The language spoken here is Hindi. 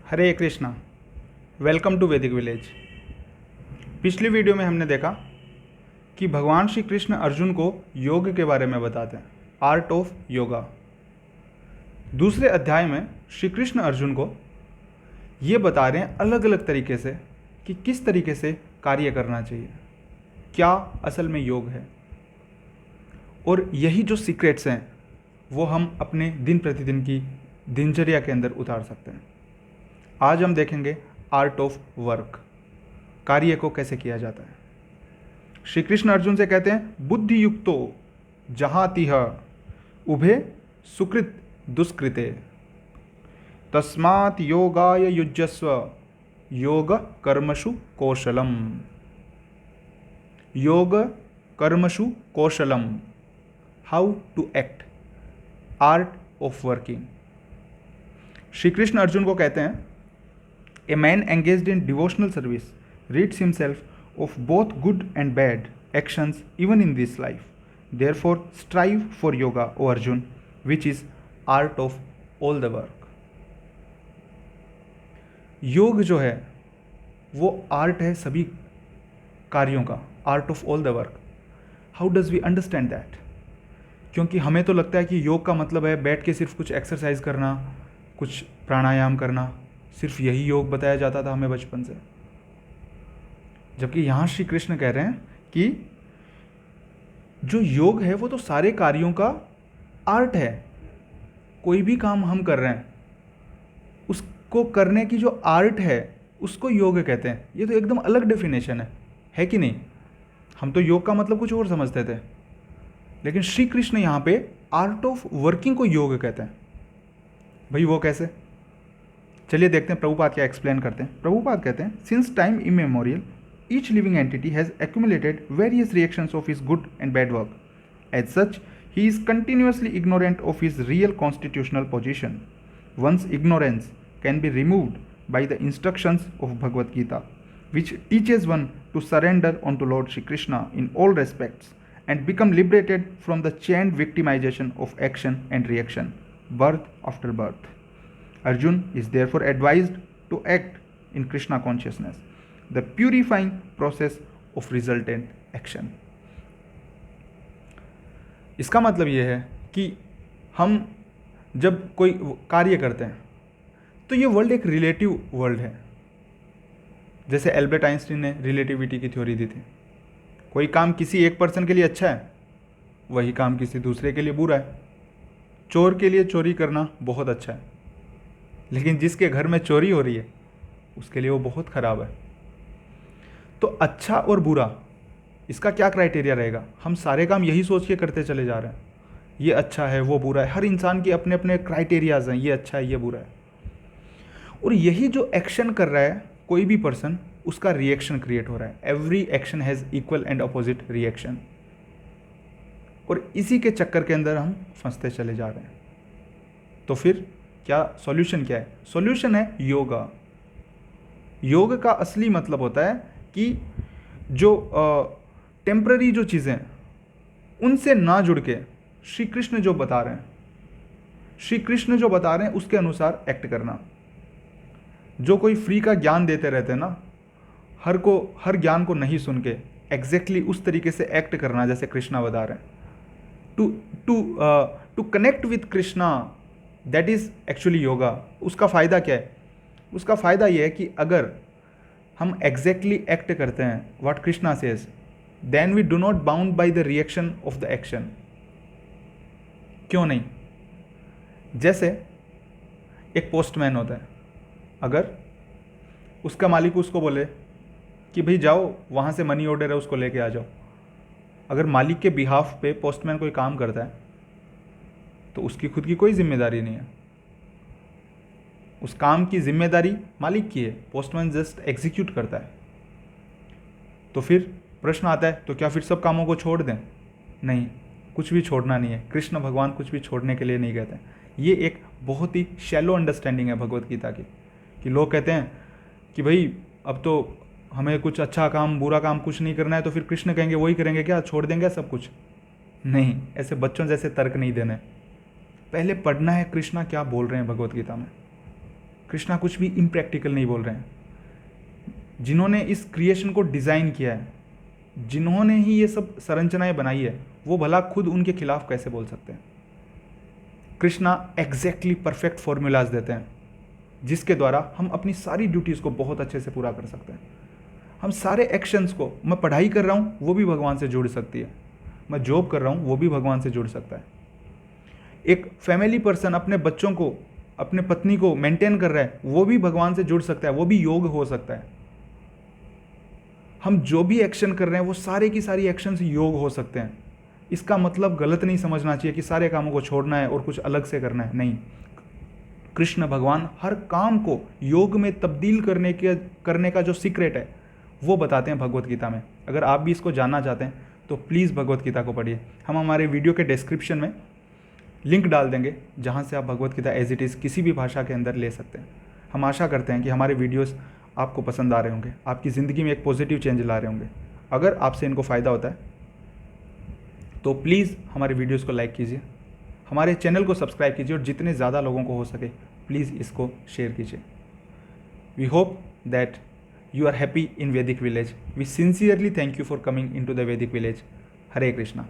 हरे कृष्णा। वेलकम टू वैदिक विलेज। पिछली वीडियो में हमने देखा कि भगवान श्री कृष्ण अर्जुन को योग के बारे में बताते हैं, आर्ट ऑफ योगा। दूसरे अध्याय में श्री कृष्ण अर्जुन को ये बता रहे हैं अलग अलग तरीके से कि किस तरीके से कार्य करना चाहिए, क्या असल में योग है, और यही जो सीक्रेट्स हैं वो हम अपने दिन प्रतिदिन की दिनचर्या के अंदर उतार सकते हैं। आज हम देखेंगे आर्ट ऑफ वर्क, कार्य को कैसे किया जाता है। श्री कृष्ण अर्जुन से कहते हैं, बुद्धि युक्तो जहातिह उभे सुकृत दुष्कृते तस्मात् योगाय युज्यस्व योग कर्मसु कौशलम। योग कर्मसु कौशलम, how to act, art of working. Shri Krishna Arjun को कहते हैं, A man engaged in devotional service rids himself of both good and bad actions even in this life. Therefore, strive for yoga, O Arjun, which is art of all the work. योग जो है वो आर्ट है सभी कार्यों का, art of all the work. How does we understand that? क्योंकि हमें तो लगता है कि योग का मतलब है बैठ के सिर्फ कुछ एक्सरसाइज करना, कुछ प्राणायाम करना, सिर्फ यही योग बताया जाता था हमें बचपन से। जबकि यहाँ श्री कृष्ण कह रहे हैं कि जो योग है वो तो सारे कार्यों का आर्ट है। कोई भी काम हम कर रहे हैं उसको करने की जो आर्ट है उसको योग कहते हैं। ये तो एकदम अलग डेफिनेशन है कि नहीं? हम तो योग का मतलब कुछ और समझते थे, लेकिन श्री कृष्ण यहाँ पे आर्ट ऑफ वर्किंग को योग कहते हैं। भाई वो कैसे? चलिए देखते हैं प्रभुपाद क्या एक्सप्लेन करते हैं। प्रभुपाद कहते हैं, since time immemorial each living entity has accumulated various reactions of his good and bad work. As such he is continuously ignorant of his real constitutional position. Once ignorance can be removed by the instructions of Bhagavad Gita, which teaches one to surrender on to Lord Shri Krishna in all respects and become liberated from the chained victimization of action and reaction, birth after birth. Arjun is therefore advised to act in Krishna consciousness, the purifying process of resultant action. इसका मतलब ये है कि हम जब कोई कार्य करते हैं तो ये वर्ल्ड एक रिलेटिव वर्ल्ड है। जैसे एल्बर्ट आइंस्टीन ने रिलेटिविटी की थ्योरी दी थी। कोई काम किसी एक पर्सन के लिए अच्छा है, वही काम किसी दूसरे के लिए बुरा है। चोर के लिए चोरी करना बहुत अच्छा है, लेकिन जिसके घर में चोरी हो रही है उसके लिए वो बहुत ख़राब है। तो अच्छा और बुरा, इसका क्या क्राइटेरिया रहेगा? हम सारे काम यही सोच के करते चले जा रहे हैं, ये अच्छा है वो बुरा है। हर इंसान के अपने अपने क्राइटेरियाज हैं, ये अच्छा है ये बुरा है। और यही जो एक्शन कर रहा है कोई भी पर्सन, उसका रिएक्शन क्रिएट हो रहा है। Every action has equal and opposite reaction, और इसी के चक्कर के अंदर हम फंसते चले जा रहे हैं। तो फिर क्या सॉल्यूशन क्या है? सॉल्यूशन है योगा। योग का असली मतलब होता है कि जो टेम्पररी जो चीज़ें उनसे ना जुड़ के श्री कृष्ण जो बता रहे हैं, श्री कृष्ण जो बता रहे हैं उसके अनुसार एक्ट करना। जो कोई फ्री का ज्ञान देते रहते हैं ना, हर ज्ञान को नहीं सुन के एग्जैक्टली उस तरीके से एक्ट करना जैसे कृष्णा बता रहे हैं। To connect with Krishna, that is actually yoga. उसका फ़ायदा क्या है? उसका फ़ायदा यह है कि अगर हम एग्जैक्टली एक्ट करते हैं what Krishna says, then we do not bound by the reaction of the action. क्यों नहीं? जैसे एक पोस्टमैन होता है, अगर उसका मालिक उसको बोले कि भाई जाओ वहाँ से मनी ऑर्डर है उसको लेके आ जाओ, अगर मालिक के बिहाफ पे पोस्टमैन कोई काम करता है तो उसकी खुद की कोई जिम्मेदारी नहीं है। उस काम की जिम्मेदारी मालिक की है, पोस्टमैन जस्ट एग्जीक्यूट करता है। तो फिर प्रश्न आता है, तो क्या फिर सब कामों को छोड़ दें? नहीं, कुछ भी छोड़ना नहीं है। कृष्ण भगवान कुछ भी छोड़ने के लिए नहीं कहते हैं। ये एक बहुत ही शैलो अंडरस्टैंडिंग है भगवत गीता की, कि लोग कहते हैं कि भाई अब तो हमें कुछ अच्छा काम बुरा काम कुछ नहीं करना है, तो फिर कृष्ण कहेंगे वही करेंगे क्या, छोड़ देंगे सब कुछ? नहीं, ऐसे बच्चों जैसे तर्क नहीं देने। पहले पढ़ना है कृष्णा क्या बोल रहे हैं भगवत गीता में। कृष्णा कुछ भी इम्प्रैक्टिकल नहीं बोल रहे हैं। जिन्होंने इस क्रिएशन को डिज़ाइन किया है, जिन्होंने ही ये सब संरचनाएं बनाई है, वो भला खुद उनके खिलाफ कैसे बोल सकते हैं। कृष्णा एग्जैक्टली परफेक्ट फॉर्मूलाज देते हैं जिसके द्वारा हम अपनी सारी ड्यूटीज़ को बहुत अच्छे से पूरा कर सकते हैं। हम सारे एक्शंस को, मैं पढ़ाई कर रहा हूँ वो भी भगवान से जुड़ सकती है, मैं जॉब कर रहा हूँ वो भी भगवान से जुड़ सकता है। एक फैमिली पर्सन अपने बच्चों को, अपने पत्नी को मेंटेन कर रहा है, वो भी भगवान से जुड़ सकता है, वो भी योग हो सकता है। हम जो भी एक्शन कर रहे हैं वो सारे की सारी एक्शंस योग हो सकते हैं। इसका मतलब गलत नहीं समझना चाहिए कि सारे कामों को छोड़ना है और कुछ अलग से करना है, नहीं। कृष्ण भगवान हर काम को योग में तब्दील करने का जो सीक्रेट है वो बताते हैं भगवत गीता में। अगर आप भी इसको जानना चाहते हैं तो प्लीज़ भगवत गीता को पढ़िए। हम हमारे वीडियो के डिस्क्रिप्शन में लिंक डाल देंगे जहाँ से आप Bhagavad Gita as it is किसी भी भाषा के अंदर ले सकते हैं। हम आशा करते हैं कि हमारे वीडियोस आपको पसंद आ रहे होंगे, आपकी ज़िंदगी में एक पॉजिटिव चेंज ला रहे होंगे। अगर आपसे इनको फ़ायदा होता है तो प्लीज़ हमारे वीडियोस को लाइक कीजिए, हमारे चैनल को सब्सक्राइब कीजिए और जितने ज़्यादा लोगों को हो सके प्लीज़ इसको शेयर कीजिए। We hope that you are happy in Vedic village. We sincerely thank you for coming into the Vedic village. Hare Krishna.